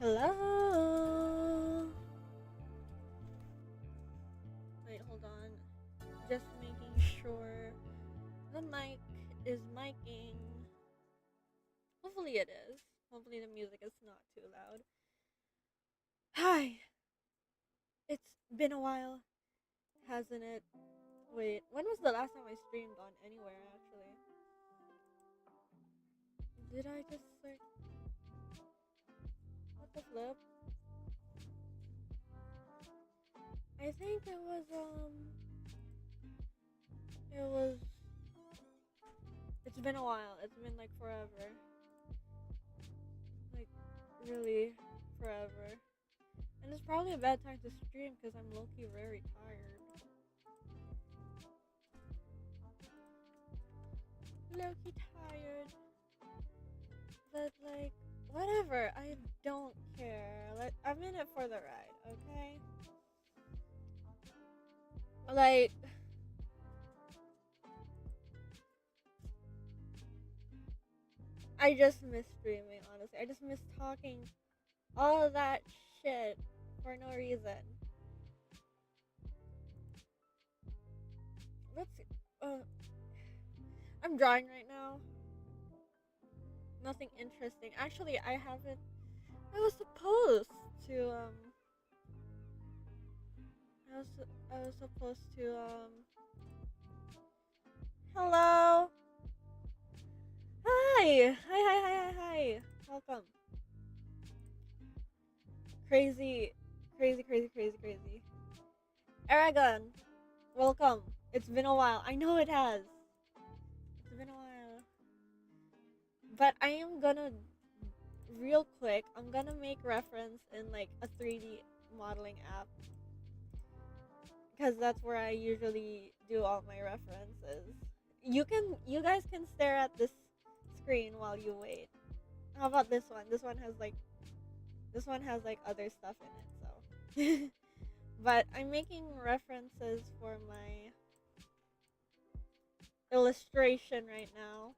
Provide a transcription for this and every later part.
Hello. Wait, hold on. Just making sure the mic is miking. Hopefully it is. Hopefully the music is not too loud. Hi. It's been a while, hasn't it? Wait, when was the last time I streamed on anywhere actually? Did I just like what the flip? I think it was it's been a while. It's been like forever. Like really forever. And it's probably a bad time to stream because I'm low-key very tired. Low-key tired. But like whatever, I don't care. Like I'm in it for the ride, okay? Like I just miss streaming, honestly. I just miss talking all of that shit for no reason. Let's I'm drawing right now. Nothing interesting. Actually, I was supposed to I was supposed to hello. Hi. Welcome. Crazy. Aragon, welcome. It's been a while. I know it has. It's been a while. But I am gonna real quick, I'm gonna make reference in like a 3D modeling app because that's where I usually do all my references. You guys can stare at this screen while you wait. How about this one? This one has like other stuff in it, so but I'm making references for my illustration right now.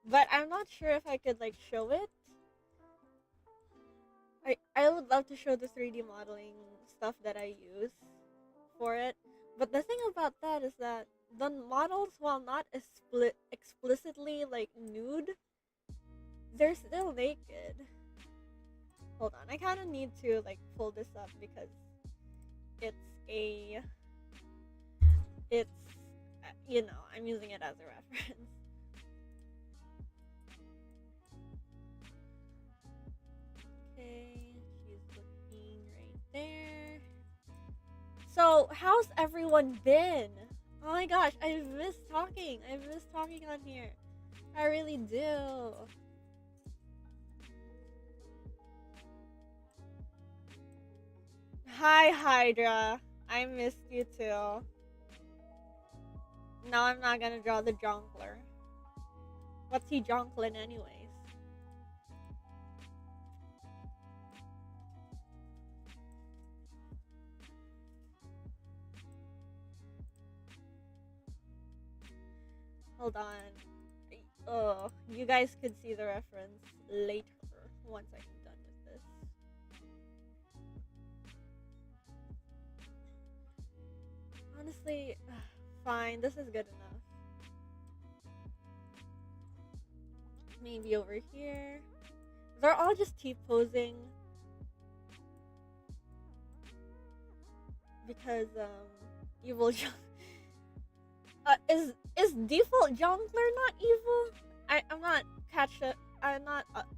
But I'm not sure if I could like show it. I would love to show the 3D modeling stuff that I use for it. But the thing about that is that the models, while not explicitly like nude, they're still naked. Hold on, I kind of need to like pull this up because it's a it's you know, I'm using it as a reference. Okay, she's looking right there. So, how's everyone been? Oh my gosh, I miss talking. I miss talking on here. I really do. Hi, Hydra. I missed you too. No, I'm not gonna draw the jonkler. What's he jonkling anyways? Hold on. Oh, you guys could see the reference later once I'm done with this. Honestly, fine. This is good enough. Maybe over here. They're all just T-posing. Because, evil is default jonkler not evil? I'm not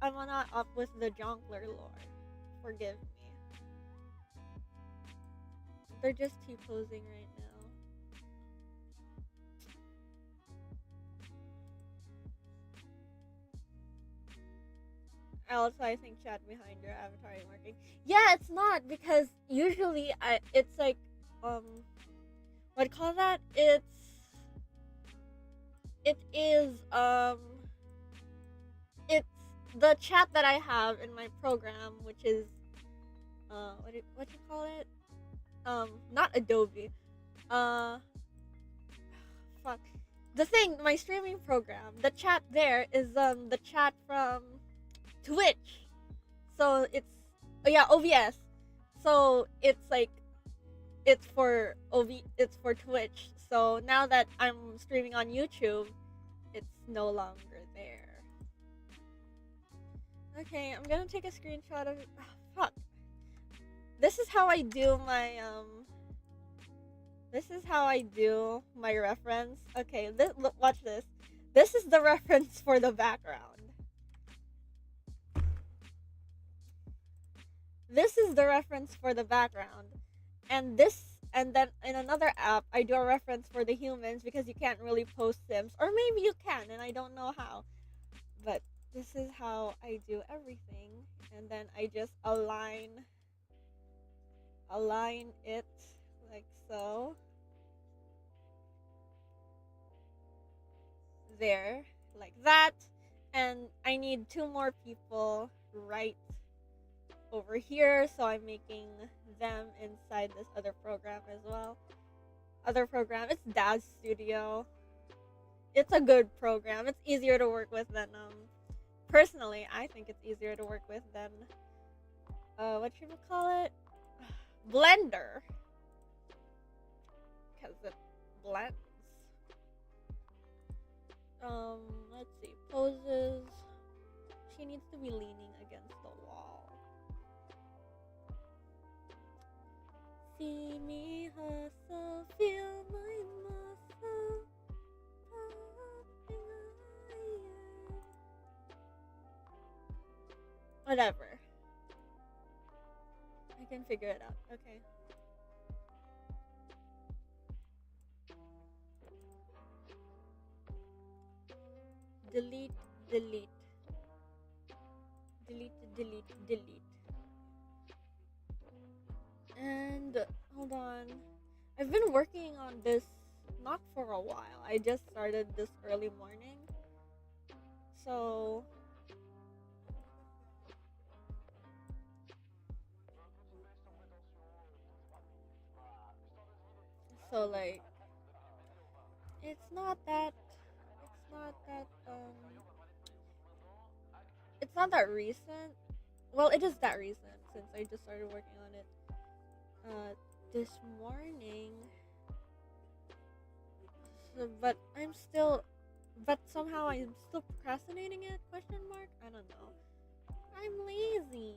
I'm not up with the jonkler lore. Forgive me. They're just T-posing right now. Also, I think chat behind your avatar ain't working. Yeah, it's not because usually it's like what do you call that? It is it's the chat that I have in my program, which is what you call it? Not Adobe. Uh, fuck. the thing, my streaming program, the chat there is the chat from Twitch. So it's, oh yeah, OBS. So it's like, it's for Twitch. So now that I'm streaming on YouTube, it's no longer there. Okay, I'm gonna take a screenshot of it. Oh, fuck. This is how I do my This is how I do my reference. Okay, look, watch this. This is the reference for the background. This is the reference for the background. And then in another app, I do a reference for the humans because you can't really post Sims. Or maybe you can, and I don't know how. But this is how I do everything. And then I just align it like so. There, like that. And I need 2 more people right over here, so I'm making them inside this other program as well. Other program, it's Dad's Studio. It's a good program. It's easier to work with than personally, I think it's easier to work with than what should we call it? Blender. Because it blends. Let's see. Poses. She needs to be leaning against the wall. See me hustle, feel my muscle. Whatever. I can figure it out. Okay. Delete, delete. Delete. And hold on. I've been working on this not for a while. I just started this early morning. So like it's not that recent. Well, it is that recent since I just started working on it this morning. So, but somehow I'm still procrastinating it, question mark? I don't know. I'm lazy.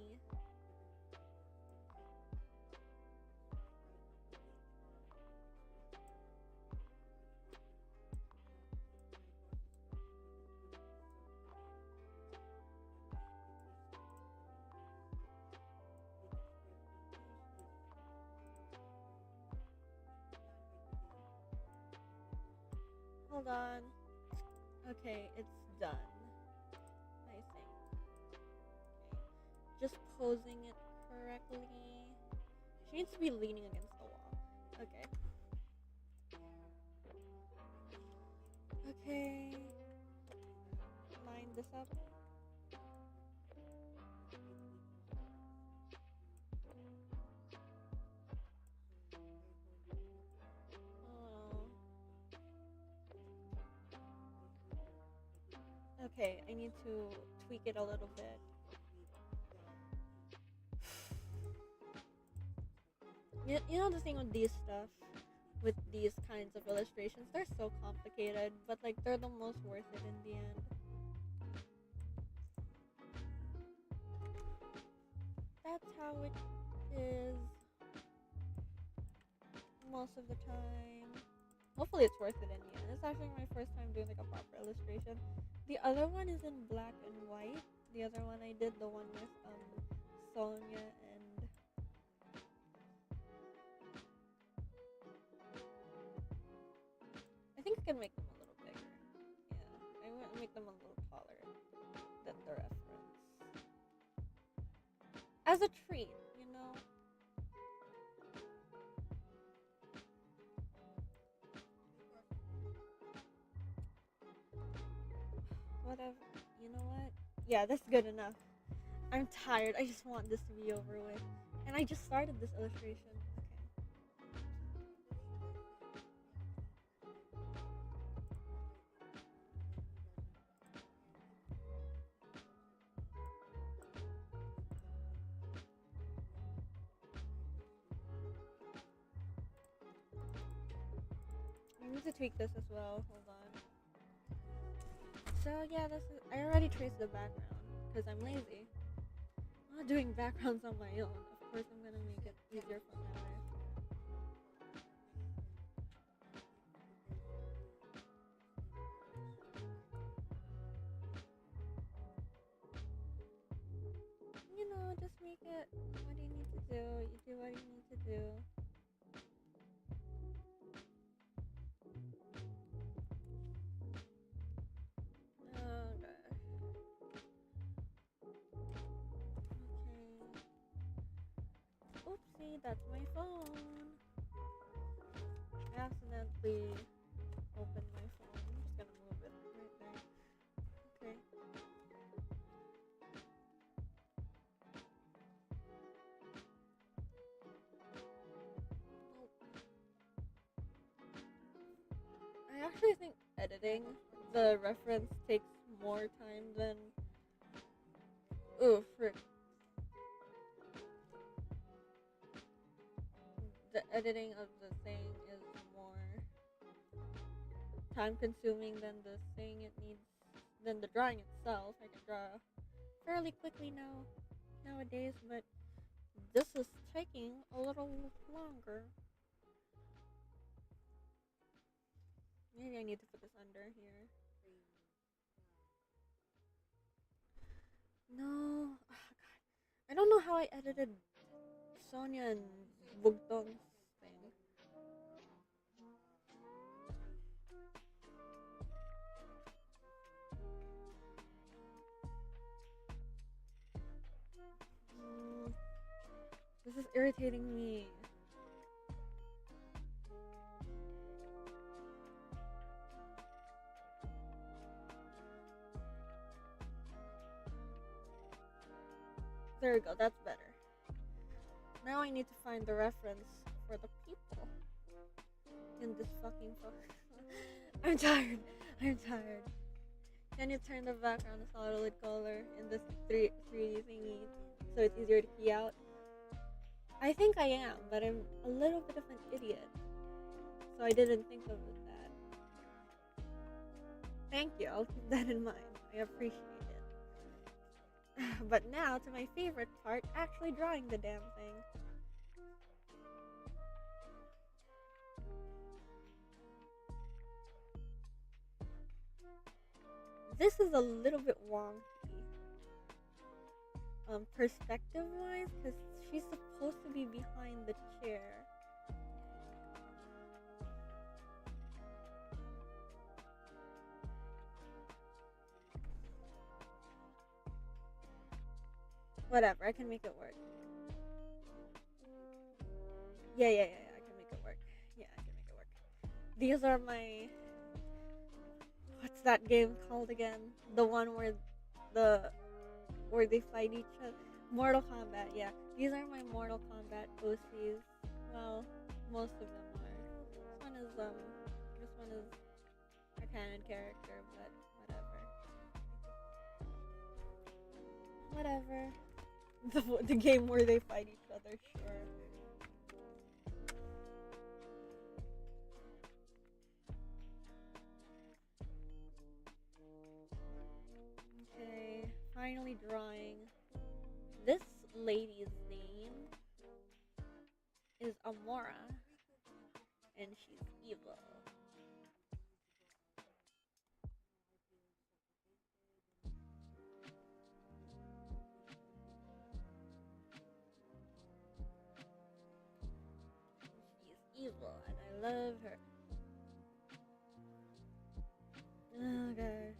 Hold on. Okay, it's done. I think. Okay. Just posing it correctly. She needs to be leaning against the wall. Okay. Okay. Line this up. Okay, I need to tweak it a little bit. You know the thing with these stuff, with these kinds of illustrations, they're so complicated, but like they're the most worth it in the end. That's how it is most of the time. Hopefully it's worth it in the end. It's actually my first time doing like a proper illustration. The other one is in black and white. The other one I did, the one with Sonia and I think I can make them a little bigger. Yeah, I want to make them a little taller than the reference. As a treat, you know. Whatever. You know what? Yeah, that's good enough. I'm tired. I just want this to be over with. And I just started this illustration. Okay. I need to tweak this as well. Hold on. So yeah, this is. I already traced the background because I'm lazy. I'm not doing backgrounds on my own. Of course, I'm gonna make it easier for my life. You know, just make it. What do you need to do? You do what you need to do. Oh gosh. Okay. Oopsie, that's my phone. I accidentally opened my phone. I'm just gonna move it right there. Okay. I actually think editing the reference takes more time than. Ooh, frick. The editing of the thing is more time consuming than the thing it needs, than the drawing itself. I can draw fairly quickly nowadays, but this is taking a little longer. Maybe I need to put this under here. No. Oh, God. I don't know how I edited Sonia and Bugtong's thing. This is irritating me. There we go, that's better. Now I need to find the reference for the people in this fucking I'm tired. I'm tired. Can you turn the background to solid color in this 3D thingy so it's easier to key out? I think I am, but I'm a little bit of an idiot. So I didn't think of that. Thank you, I'll keep that in mind. I appreciate it. But now to my favorite part, actually drawing the damn thing. This is a little bit wonky. Perspective wise, because she's supposed to be behind the chair. Whatever, I can make it work. Yeah, I can make it work. Yeah, I can make it work. These are my. What's that game called again? The one where they fight each other. Mortal Kombat, yeah. These are my Mortal Kombat OCs. Well, most of them are. This one is a canon character, but whatever. The game where they fight each other, sure. Okay, finally drawing. This lady's name is Amora, and she's evil. She's evil, and I love her. Oh gosh.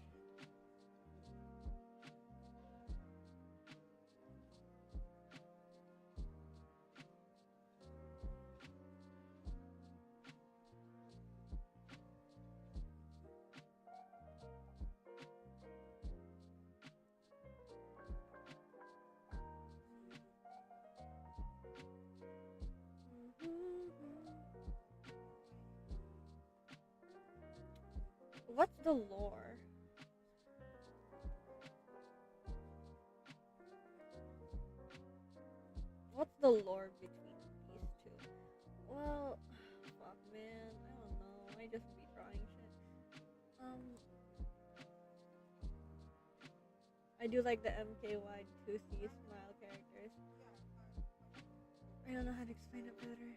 What's the lore? What's the lore between these two? Well, fuck, man. I don't know. I just be drawing shit. I do like the MKY toothy smile characters. I don't know how to explain it better.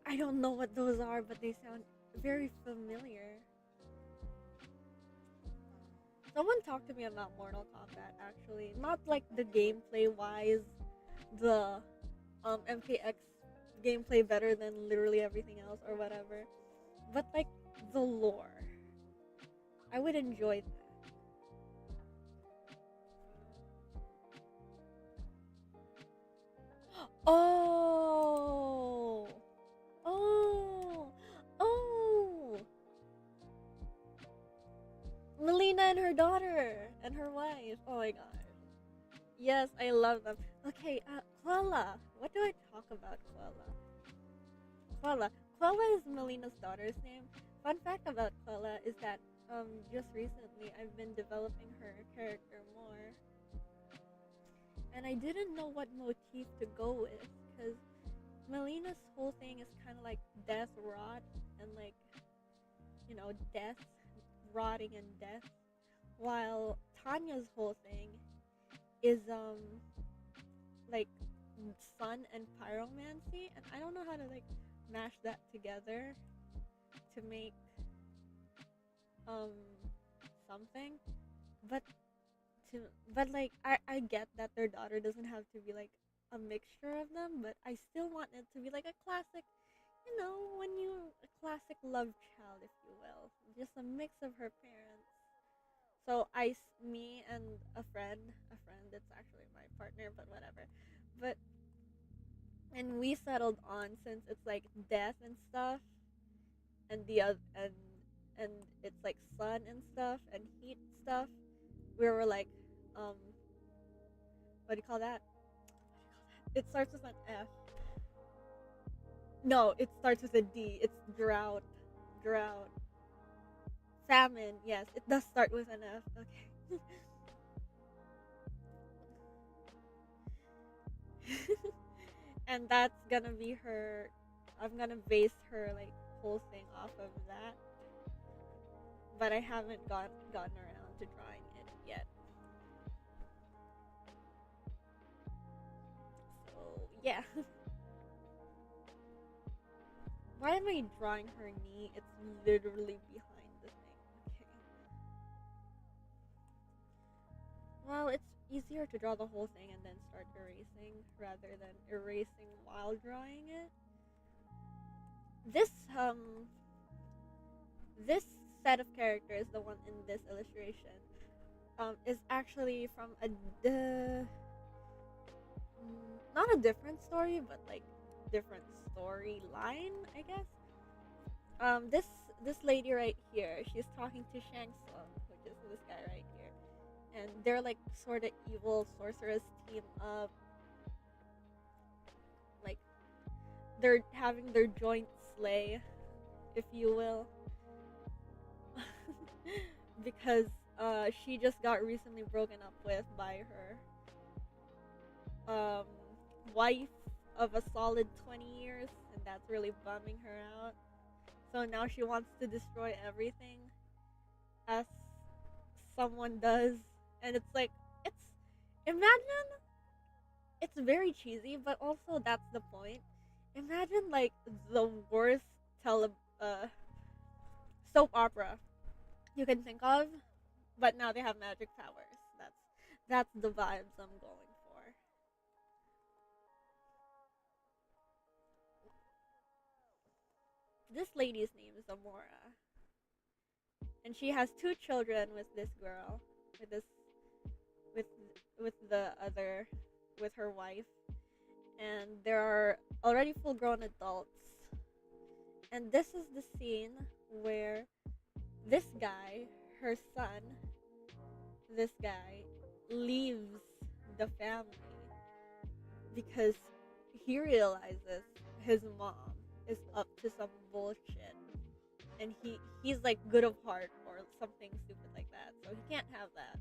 I don't know what those are, but they sound very familiar. Someone talked to me about Mortal Kombat actually. Not like the gameplay wise, the MKX gameplay better than literally everything else or whatever. But like the lore. I would enjoy that. Oh! Oh! Oh! Melina and her daughter and her wife. Oh my god. Yes, I love them. Okay, Quella. What do I talk about Quella? Quella. Quella is Melina's daughter's name. Fun fact about Quella is that just recently I've been developing her character more. And I didn't know what motif to go with because Melina's whole thing is kind of like death rot and like, you know, death, rotting and death. While Tanya's whole thing is like sun and pyromancy, and I don't know how to like mash that together to make um something, but but like I get that their daughter doesn't have to be like a mixture of them, but I still want it to be like a classic, you know, when you a classic love child, if you will, just a mix of her parents. So me and a friend that's actually my partner, but whatever. But and we settled on since it's like death and stuff, and the other and it's like sun and stuff and heat stuff. We were like, um, what do you call that? It starts with an F. No, it starts with a D. It's drought, drought, famine. Yes, it does start with an F. Okay. And that's gonna be her. I'm gonna base her like whole thing off of that, but I haven't gotten around to drawing it yet. So yeah. Why am I drawing her knee? It's literally behind the thing. Okay. Well, it's easier to draw the whole thing and then start erasing rather than erasing while drawing it. This this set of characters, the one in this illustration, is actually from not a different story, but like different storyline, I guess. This lady right here, she's talking to Shang Tsung, which is this guy right here, and they're like sort of evil sorceress team up. Like they're having their joint slay, if you will, because she just got recently broken up with by her wife of a solid 20 years, and that's really bumming her out. So now she wants to destroy everything, as someone does, and it's like it's imagine it's very cheesy, but also that's the point. Imagine like the worst tele soap opera you can think of, but now they have magic powers. That's the vibes I'm going for. This lady's name is Amora, and she has two children with this girl, with this with with the other with her wife, and there are already full grown adults. And this is the scene where this guy, her son, this guy leaves the family because he realizes his mom is up to some bullshit, and he's like good of heart or something stupid like that, so he can't have that.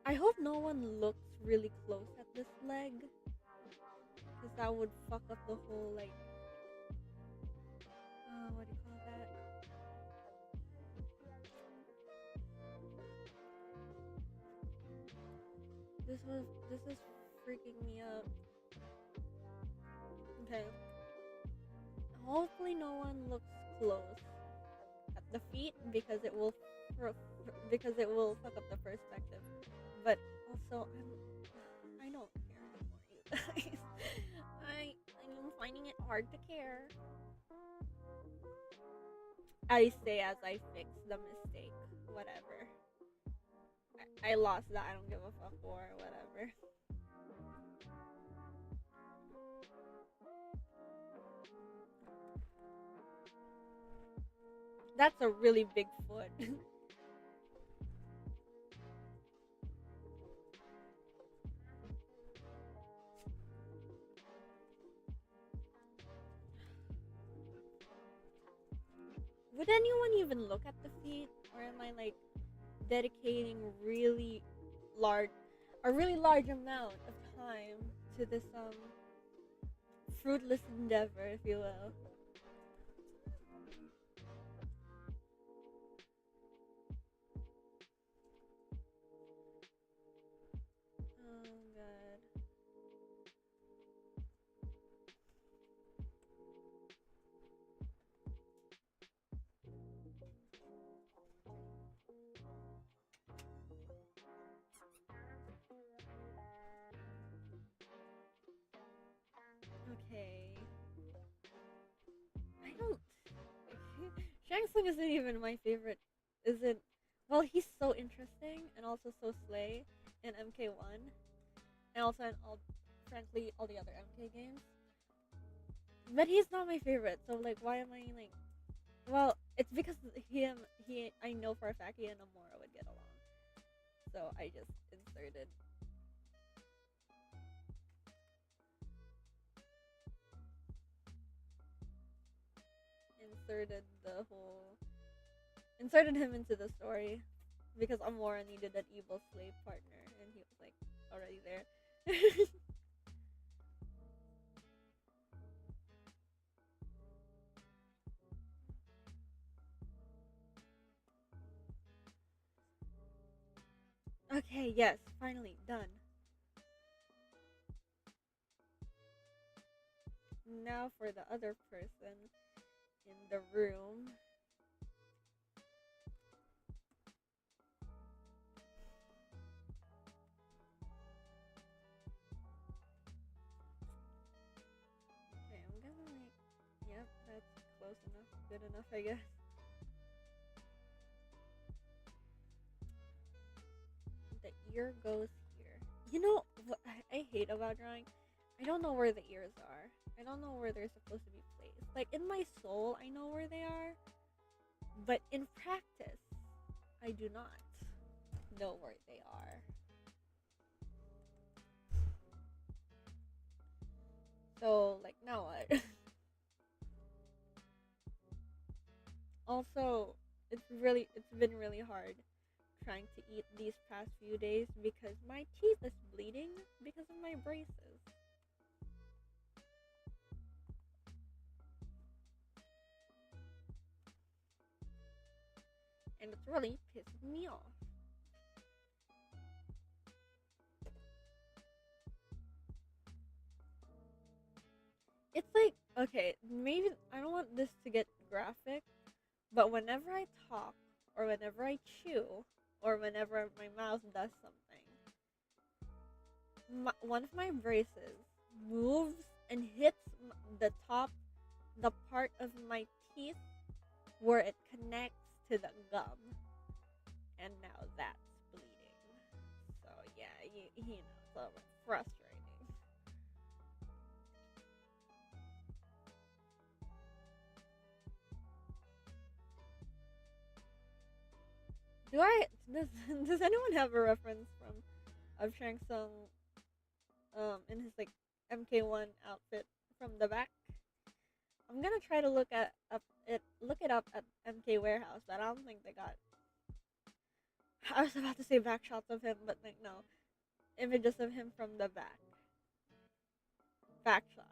I hope no one looks really close at this leg, because that would fuck up the whole like what do you call that? This is freaking me up. Okay. Hopefully no one looks close at the feet because it will fuck up the perspective. But also I don't care anymore, you guys. I'm finding it hard to care. I say as I fix the mistake. Whatever. I lost that. I don't give a fuck or whatever. That's a really big foot. Would anyone even look at the feet? Or am I like dedicating large a really large amount of time to this fruitless endeavor, if you will? Oh god. Okay. I don't. Shang Tsung isn't even my favorite. Isn't. Well, he's so interesting and also so slay in MK1, and also in frankly, all the other MK games. But he's not my favorite, so like, why am I like? Well, it's because I know for a fact he and Amora would get along, so I just inserted the whole inserted him into the story because Amora needed an evil slave partner, and he was like already there. Okay, yes, finally done. Now for the other person in the room. Okay, I'm gonna make. Yep, that's close enough. Good enough, I guess. The ear goes here. You know what I hate about drawing? I don't know where the ears are. I don't know where they're supposed to be placed. Like in my soul, I know where they are, but in practice, I do not know where they are. So, like, now what? Also, it's been really hard trying to eat these past few days because my teeth is bleeding because of my braces. And it's really pissing me off. It's like, okay, maybe I don't want this to get graphic, but whenever I talk, or whenever I chew, or whenever my mouth does something, one of my braces moves and hits the part of my teeth where it connects to the gum, and now that's bleeding. So yeah, you know, it's a little frustrating. Do I does does anyone have a reference from of Shang Tsung in his like MK1 outfit from the back? I'm gonna try to look it up at MK Warehouse, but I don't think they got. I was about to say back shots of him, but like no, images of him from the back. backshot.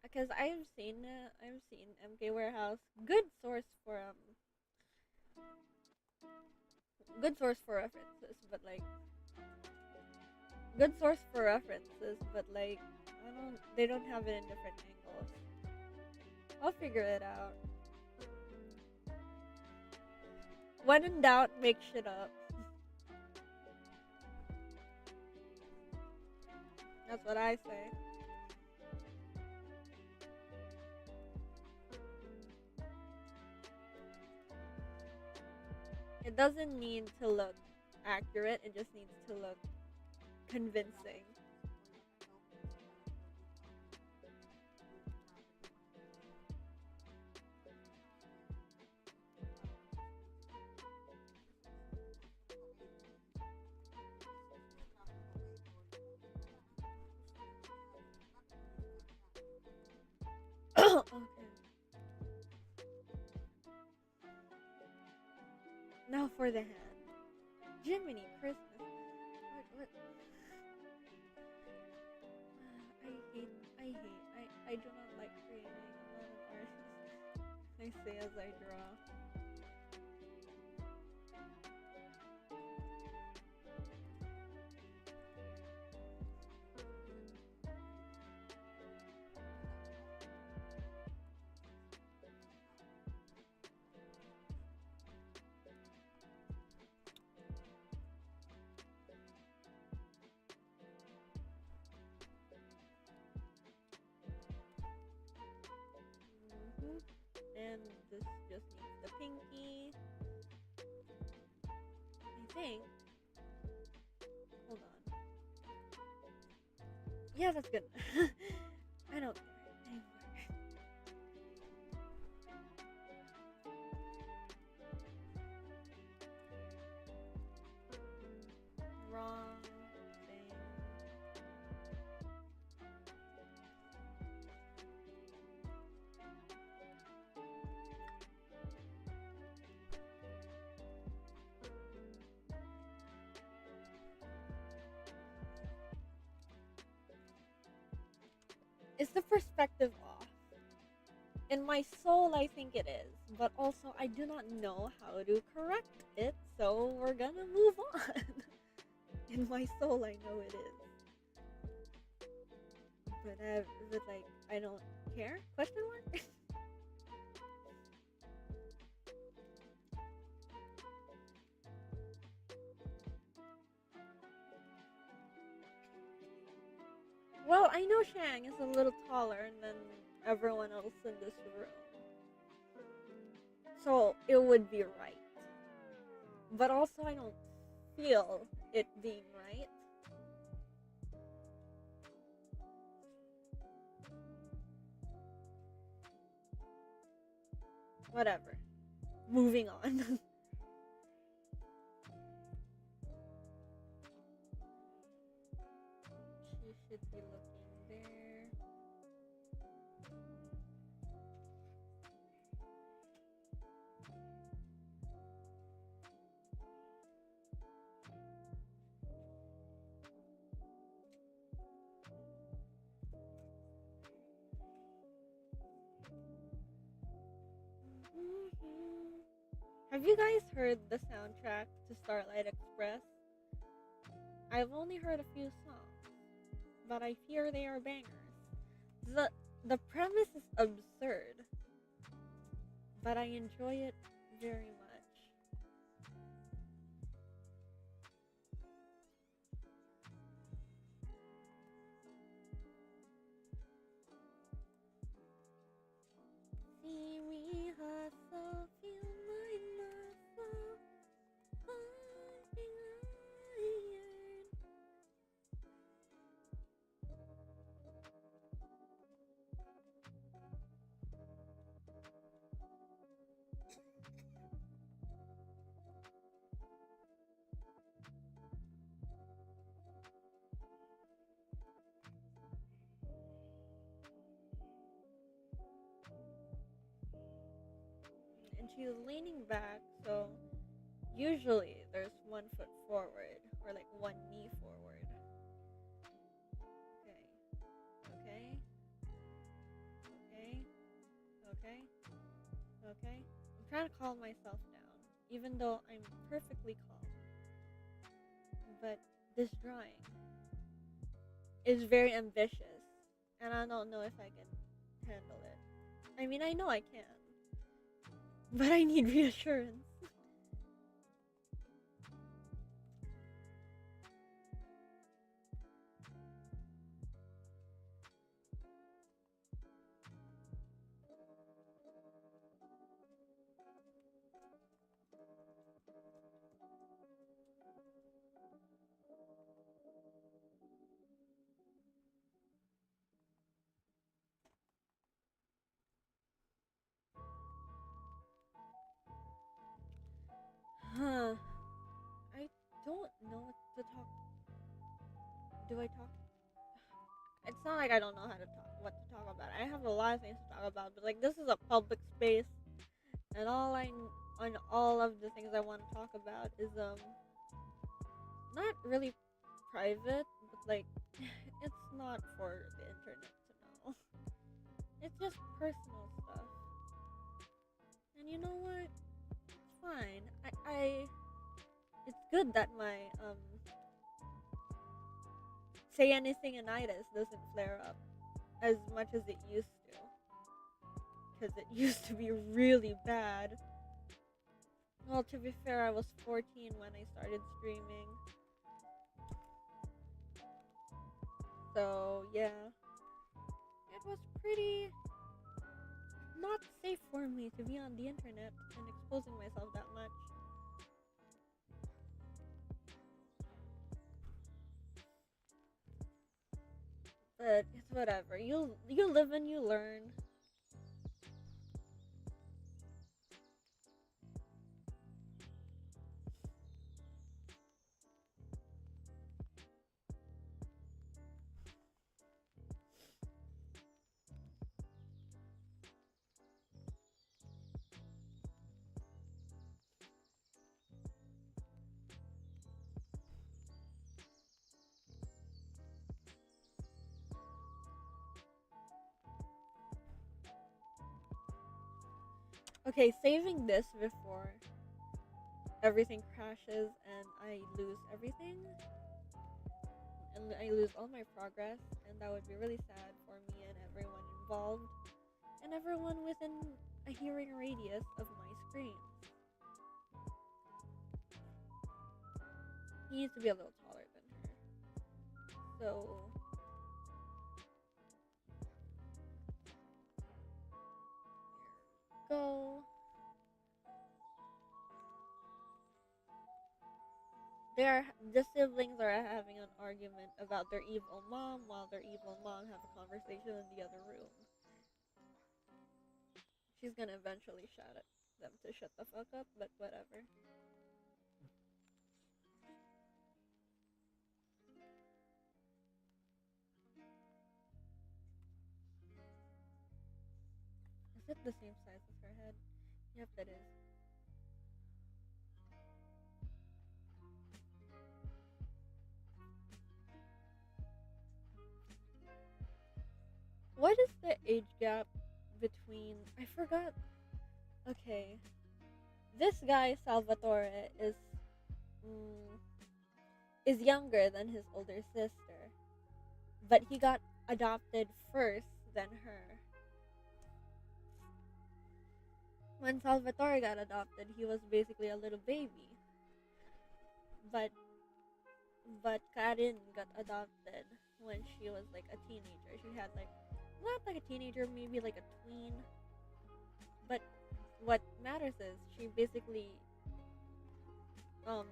Because I've seen MK Warehouse. Good source for references, but like good source for references, but like they don't have it in different angles. I'll figure it out. When in doubt, make shit up. That's what I say. It doesn't need to look accurate, it just needs to look convincing. Okay. Now for the hand. Jiminy Christmas. What? I do not like creating. I'm not an artist. I say as I draw. And this just needs the pinky. I think. Hold on. Yeah, that's good. I don't care anymore. Wrong thing. Is the perspective off? In my soul, I think it is, but also I do not know how to correct it, so we're gonna move on. In my soul, I know it is, but like I don't care? Question mark. Well, I know Shang is a little taller than everyone else in this room, so it would be right. But also, I don't feel it being right. Whatever. Moving on. She should be looking there. Have you guys heard the soundtrack to Starlight Express? I've only heard a few songs, but I fear they are bangers. The the premise is absurd, but I enjoy it very much. See me hustle, feel my muscle, fighting iron. And she's leaning back, so Usually there's one foot forward or like one knee forward. Okay. Okay. Okay. Okay. Okay. I'm trying to calm myself down, even though I'm perfectly calm. But this drawing is very ambitious, and I don't know if I can handle it. I mean, I know I can, but I need reassurance. Huh. I don't know what to talk. Do I talk? It's not like I don't know how to talk, what to talk about. I have a lot of things to talk about, but like this is a public space, and on all of the things I want to talk about is not really private, but like it's not for the internet to know. It's just personal stuff, and you know what? It's fine. It's good that my say anything anitis doesn't flare up as much as it used to, because it used to be really bad. Well, to be fair, I was 14 when I started streaming. So, yeah. It was pretty not safe for me to be on the internet and exposing myself that much. But it's whatever. You live and you learn. Okay, saving this before everything crashes and I lose everything. And I lose all my progress, and that would be really sad for me and everyone involved, and everyone within a hearing radius of my scream. He needs to be a little taller than her. So, go. The siblings are having an argument about their evil mom, while their evil mom have a conversation in the other room. She's gonna eventually shout at them to shut the fuck up, but whatever. Is it the same size as her head? Yep, it is. What is the age gap between? I forgot. Okay, this guy Salvatore mm, is younger than his older sister, but he got adopted first than her. When Salvatore got adopted, he was basically a little baby, but Karin got adopted when she was like a teenager. She had like not like a teenager, maybe like a tween. But what matters is she basically um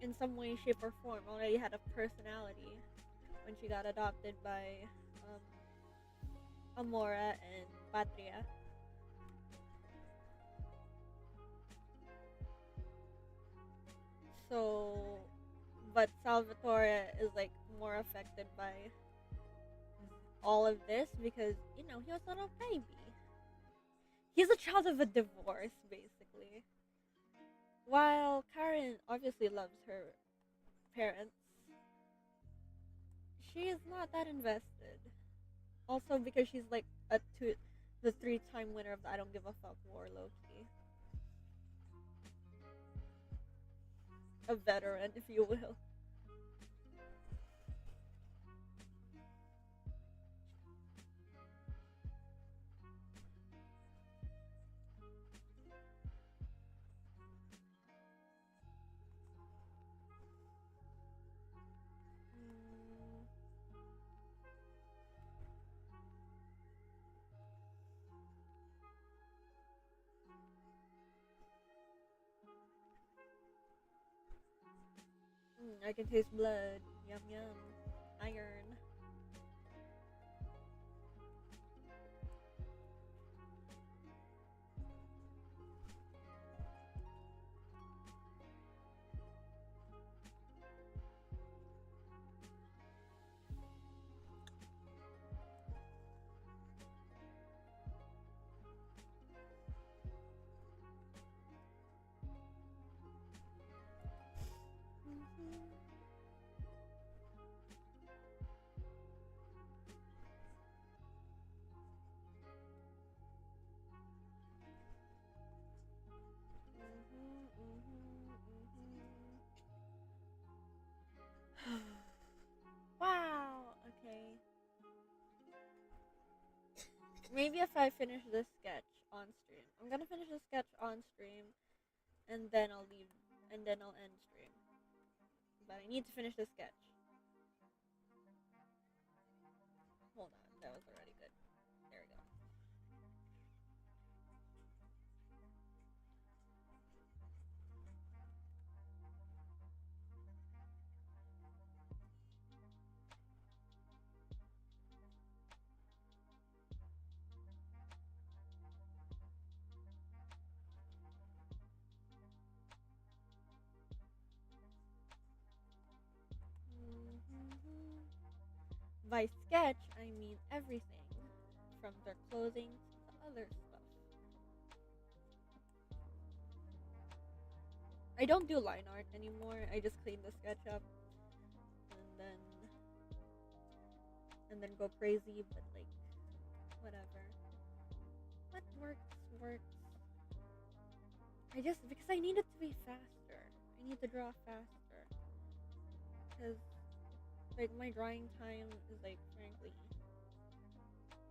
in some way, shape, or form already had a personality when she got adopted by Amora and Patria. So, but Salvatore is like more affected by all of this because he was not a baby. He's a child of a divorce, basically. While Karen obviously loves her parents, she is not that invested. Also because she's like the 3-time winner of the I don't give a fuck war, Loki. A veteran, if you will. Mm, I can taste blood. Yum yum. Iron. Mhm. Mhm. Mhm. Mhm. Wow. Okay. Maybe if I finish this sketch on stream, I'm gonna finish the sketch on stream, and then I'll leave, and then I'll end stream. But I need to finish the sketch. Hold on, that was already good. There we go. Mhm. By sketch, I mean everything, from their clothing to other stuff. I don't do line art anymore. I just clean the sketch up and then go crazy. But like, whatever. What works. I just because I need it to be faster. I need to draw faster because like my drawing time is like frankly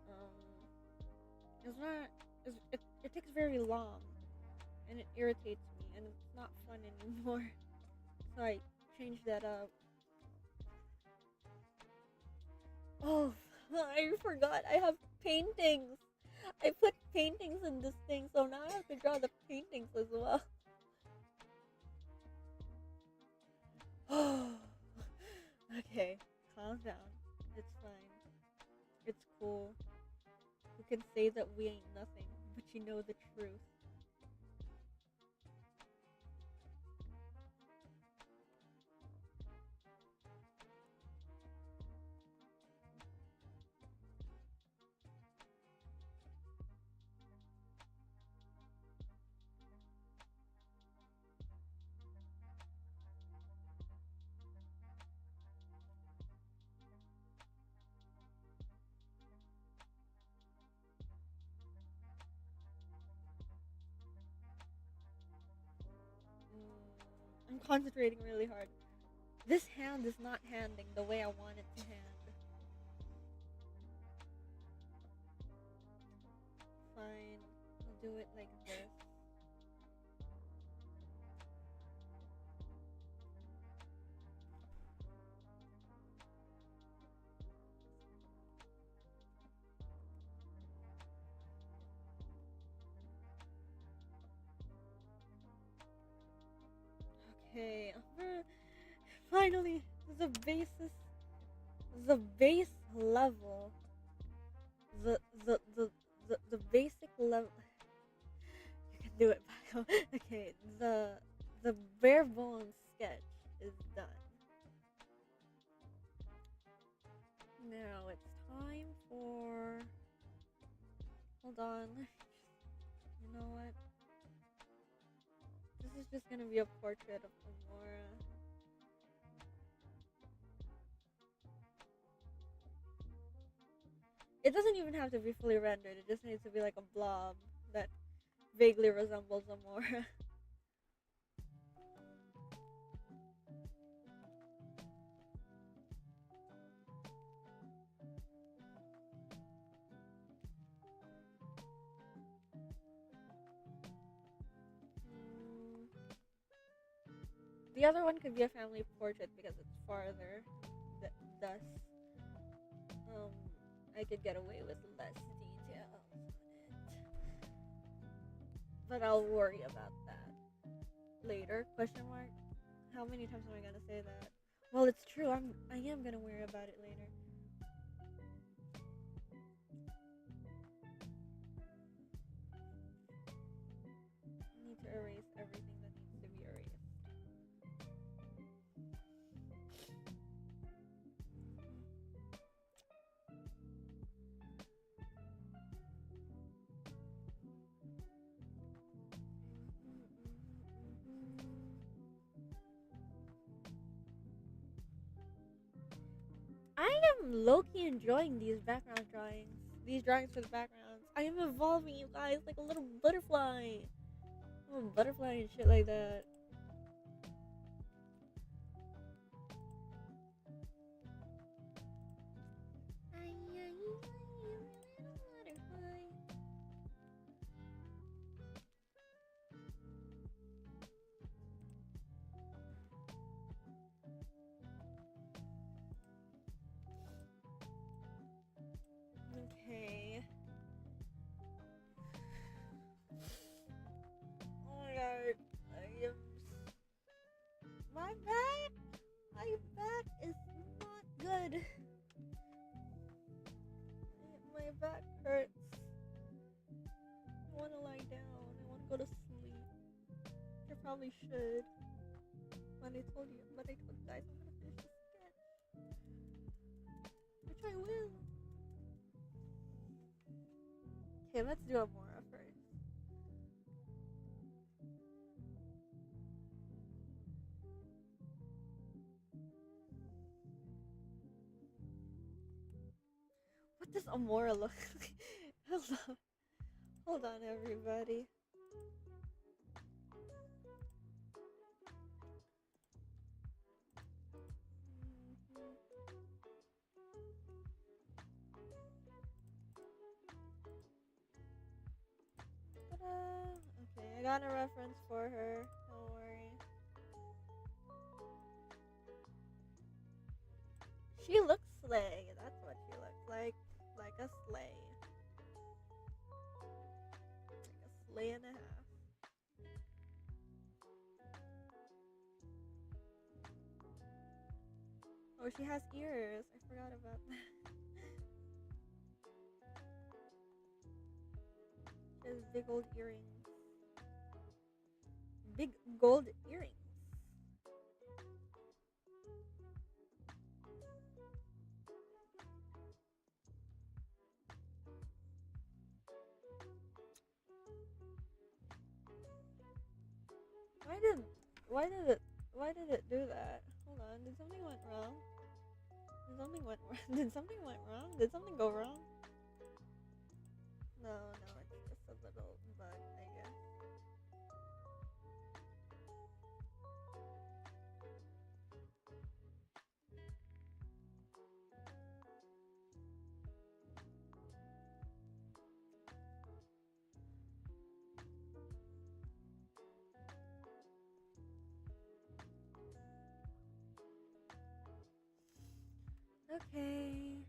um it's not it takes very long and it irritates me and it's not fun anymore. So I changed that up. Oh, I forgot. I have paintings. I put paintings in this thing, so now I have to draw the paintings as well. Oh, okay. Calm down. It's fine. It's cool. You can say that we ain't nothing, but you know the truth. I'm concentrating really hard. This hand is not handing the way I want it to hand. Fine. I'll do it like this. Okay. Finally, the base level, the the the the basic level. You can do it, Baio. Okay, the bare bones sketch is done. Now it's time for. Hold on. You know what? This is just gonna be a portrait of Amora. It doesn't even have to be fully rendered. It just needs to be like a blob that vaguely resembles Amora. Mm, the other one could be a family portrait because it's farther. Thus, um, I could get away with less details on it. But I'll worry about that later. Question mark. How many times am I gonna say that? Well, it's true. I am gonna worry about it later. I need to erase everything that needs to be erased. I am low-key enjoying these background drawings. These drawings for the backgrounds. I am evolving, you guys, like a little butterfly. I'm a butterfly and shit like that. Okay. Oh my god. I am. My back! My back is not good. My back hurts. I want to lie down. I want to go to sleep. I probably should. But I told you guys I'm gonna finish this sketch. Which I will. Okay, let's do Amora first. What does Amora look like? Hold on, everybody. Okay, I got a reference for her. Don't worry. She looks slay. That's what she looks like. Like a slay. Like a slay and a half. Oh, she has ears. I forgot about that. She has big old earrings. Big gold earrings. Why did it do that? Hold on, did something went wrong? Did something went wrong? Did something went wrong? Did something go wrong? No, it's just a little bug, I guess. Okay.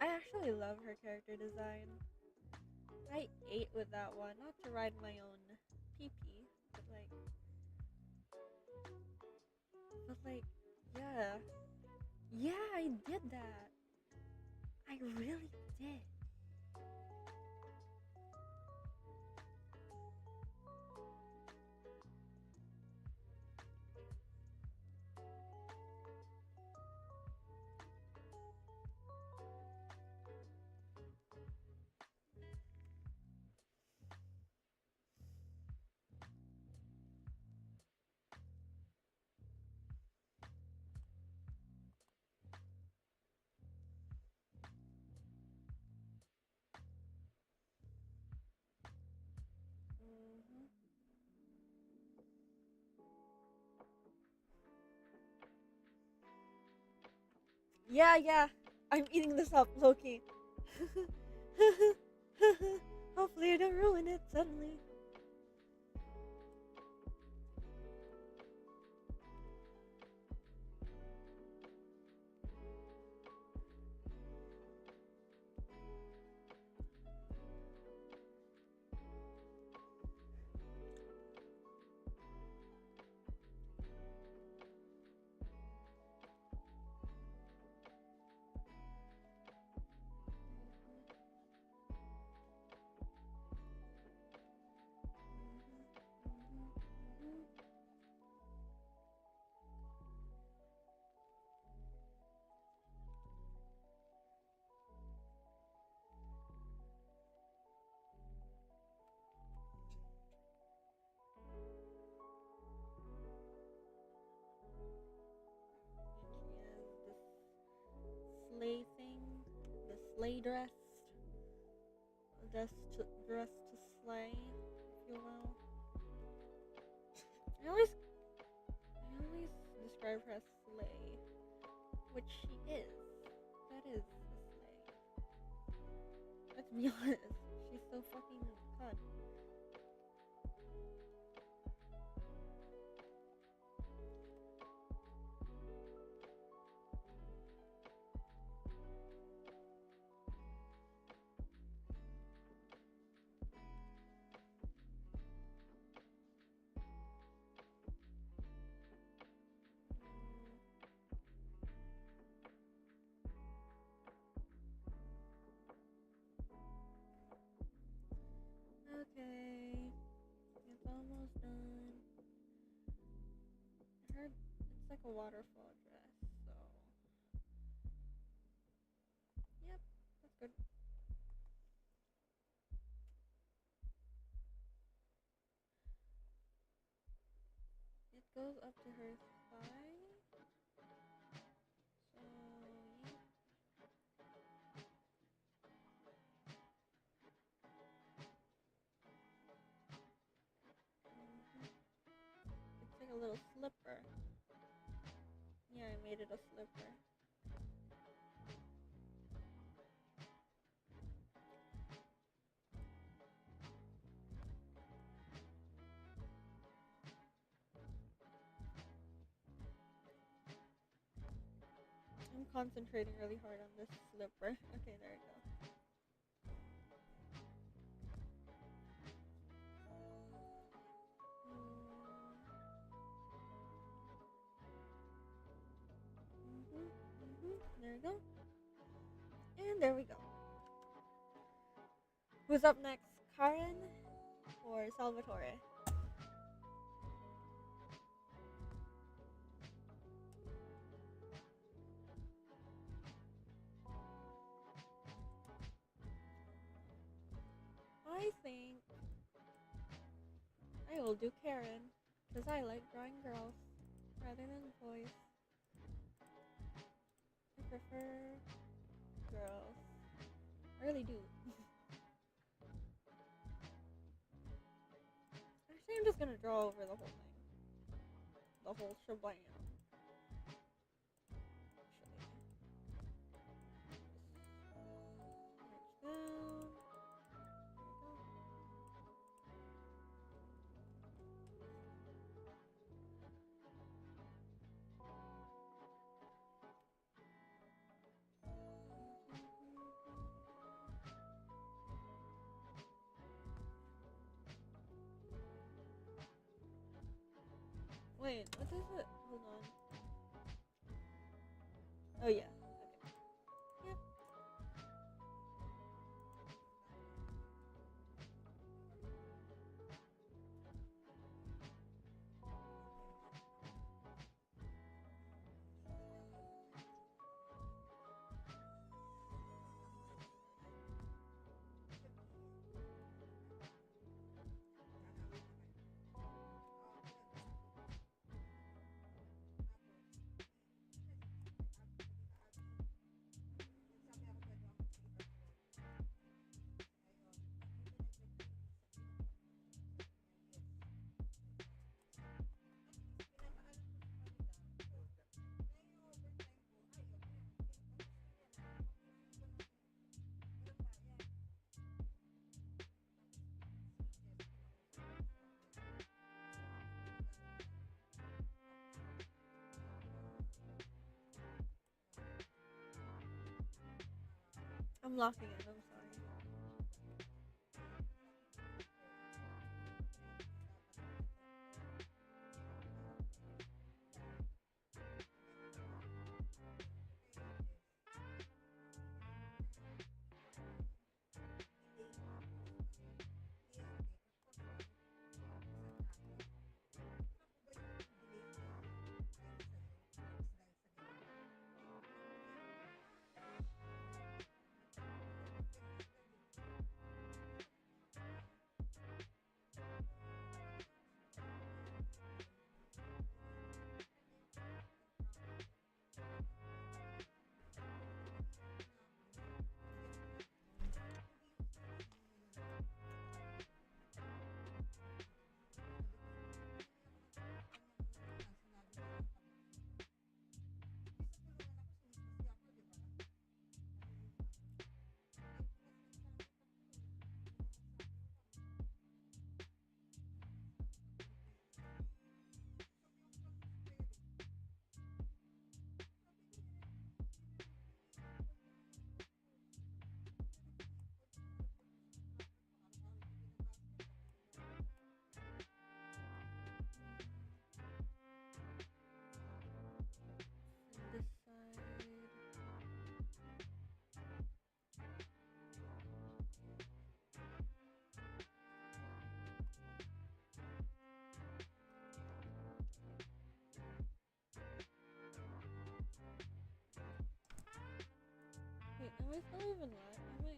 I actually love her character design. I ate with that one, not to ride my own pee-pee, but like, yeah. Yeah, I did that. I really did. Yeah, yeah. I'm eating this up, Loki. Hopefully I don't ruin it suddenly. She has this sleigh thing, the sleigh dress, dress to slay, if you will. I always describe her as slay, which she is. That is a slay. Let's be honest, she's so fucking hot. Okay, it's almost done. I heard it's like a waterfall dress, so yep, that's good. It goes up to her thigh, so yeah. It's like a little slipper. Yeah, I made it a slipper. I'm concentrating really hard on this slipper. Okay, there we go. There we go. And there we go. Who's up next? Karen or Salvatore? I think I will do Karen because I like drawing girls rather than boys. I prefer girls. I really do. Actually, I'm just gonna draw over the whole thing. The whole shebang. Actually. Wait, what is it? Hold on. Oh yeah. Okay. Yep. I'm locking in. I'm sorry. This side. Wait, am I still even live? Am I?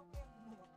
Okay, yeah.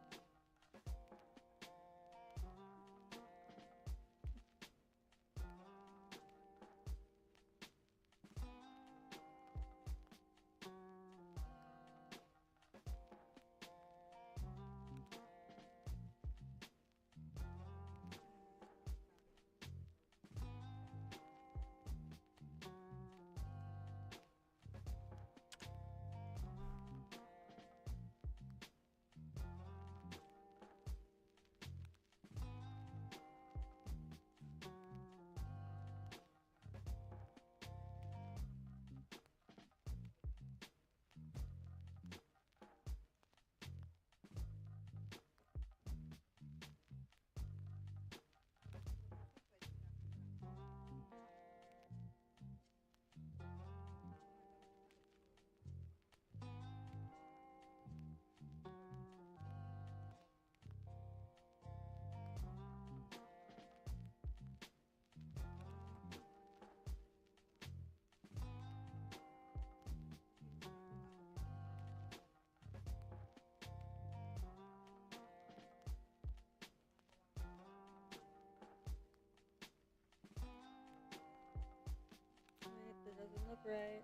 Wait, that doesn't look right.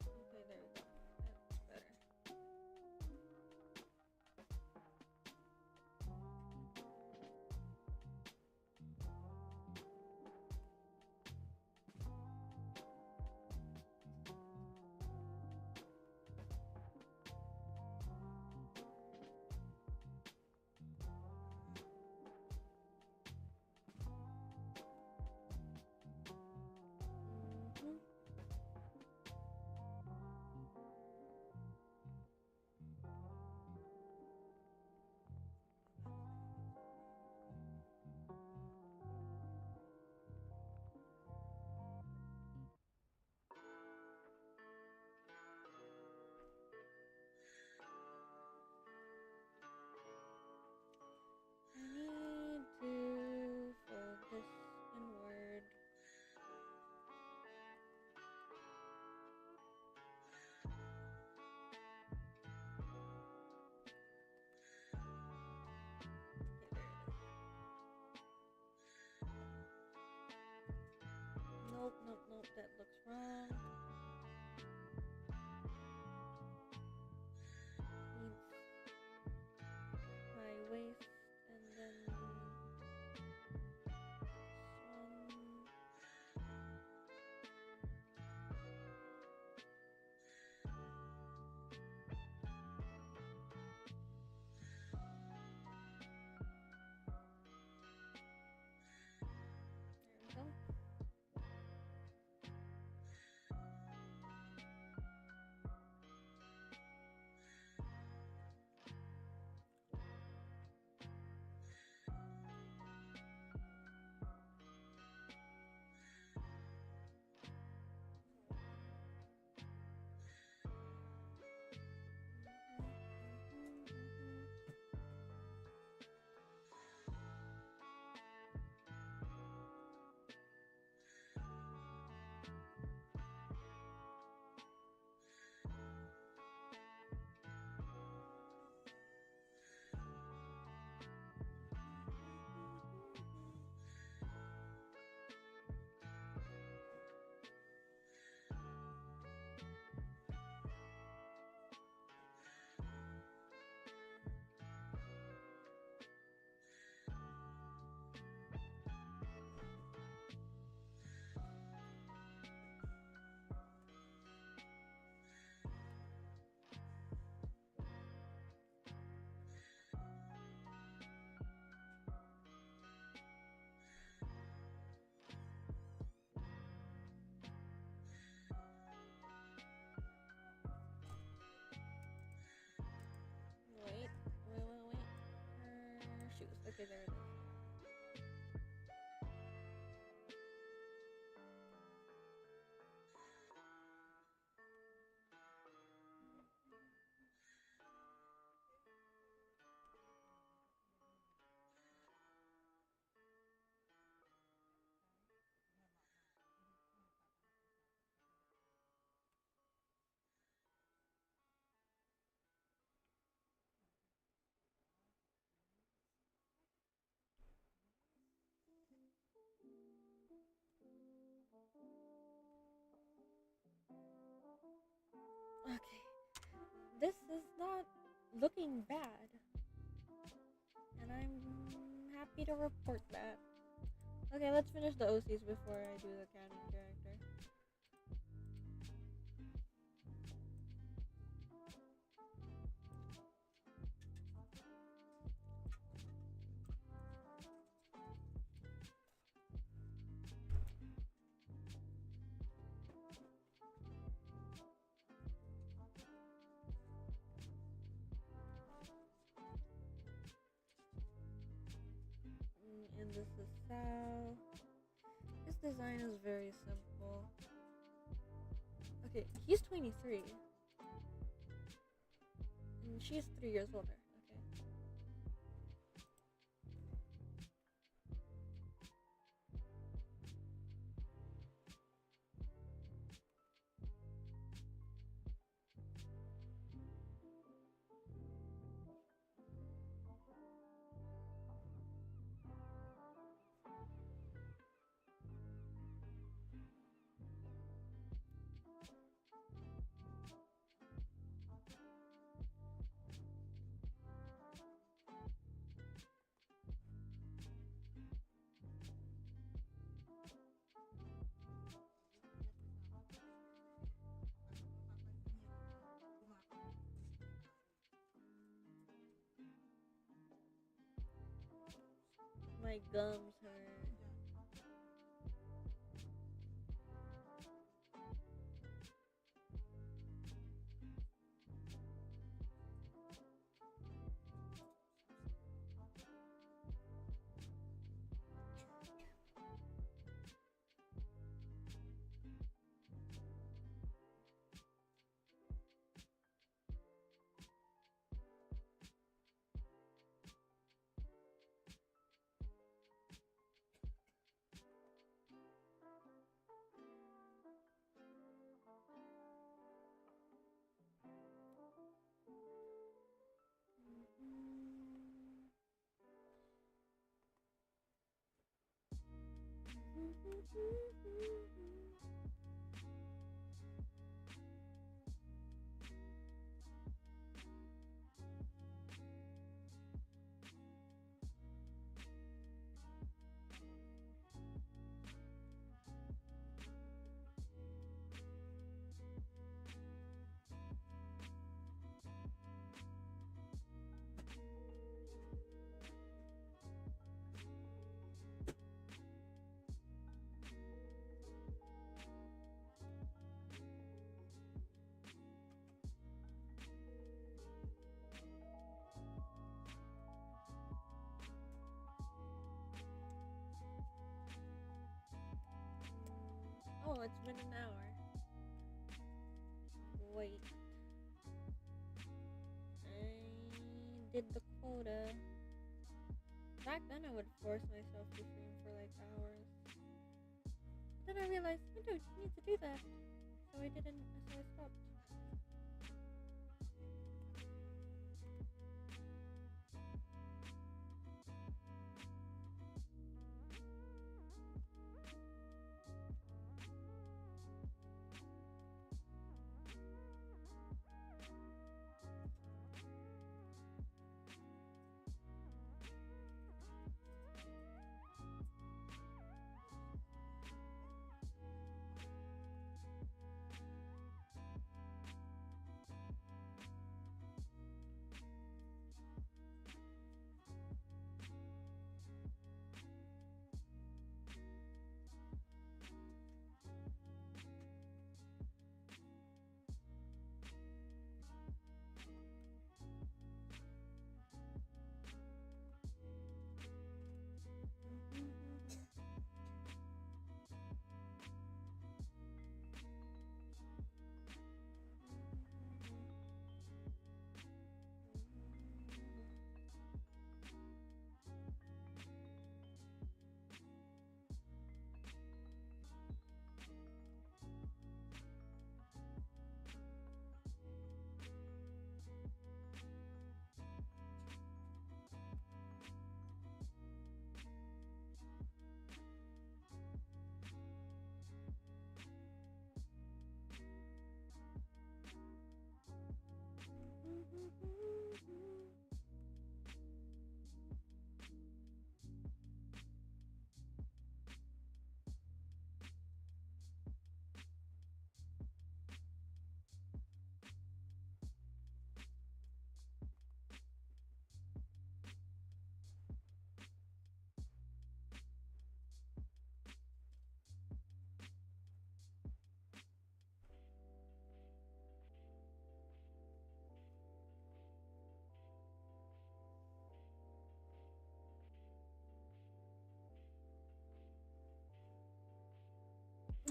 Okay, there we go. That's better. that looks wrong. Needs high waist and then this one. There we go. Wait. Shoes. Okay, there it is. Okay. This is not looking bad. And I'm happy to report that. Okay, let's finish the OCs before I do the canon character. And this is Sal. His design is very simple. Okay, he's 23. And she's 3 years older. Okay. My gums hurt. Oh, it's been an hour. Wait. I did the quota. Back then I would force myself to stream for like hours. But then I realized, I don't need to do that. So I didn't, so I stopped.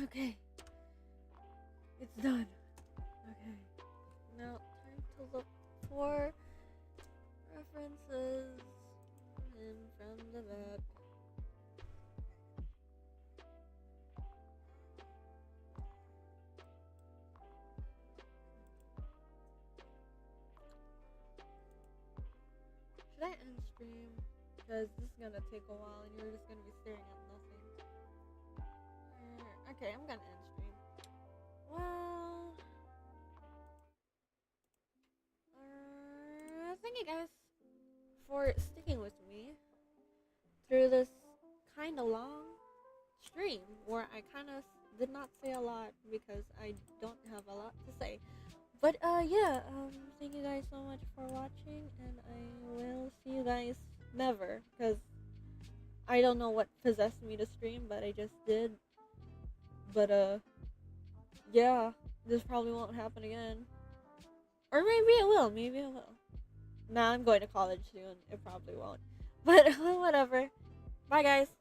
Okay. It's done. Okay. Now, time to look for references in from the back. Should I end stream? Because this is gonna take a while and you're just gonna be staring at nothing. Okay, I'm gonna end stream. Well, thank you guys for sticking with me through this kind of long stream where I kind of did not say a lot because I don't have a lot to say. But yeah, thank you guys so much for watching, and I will see you guys never, because I don't know what possessed me to stream, but I just did. But yeah, this probably won't happen again. Or maybe it will, maybe it will. Nah, I'm going to college soon. It probably won't. But whatever. Bye guys.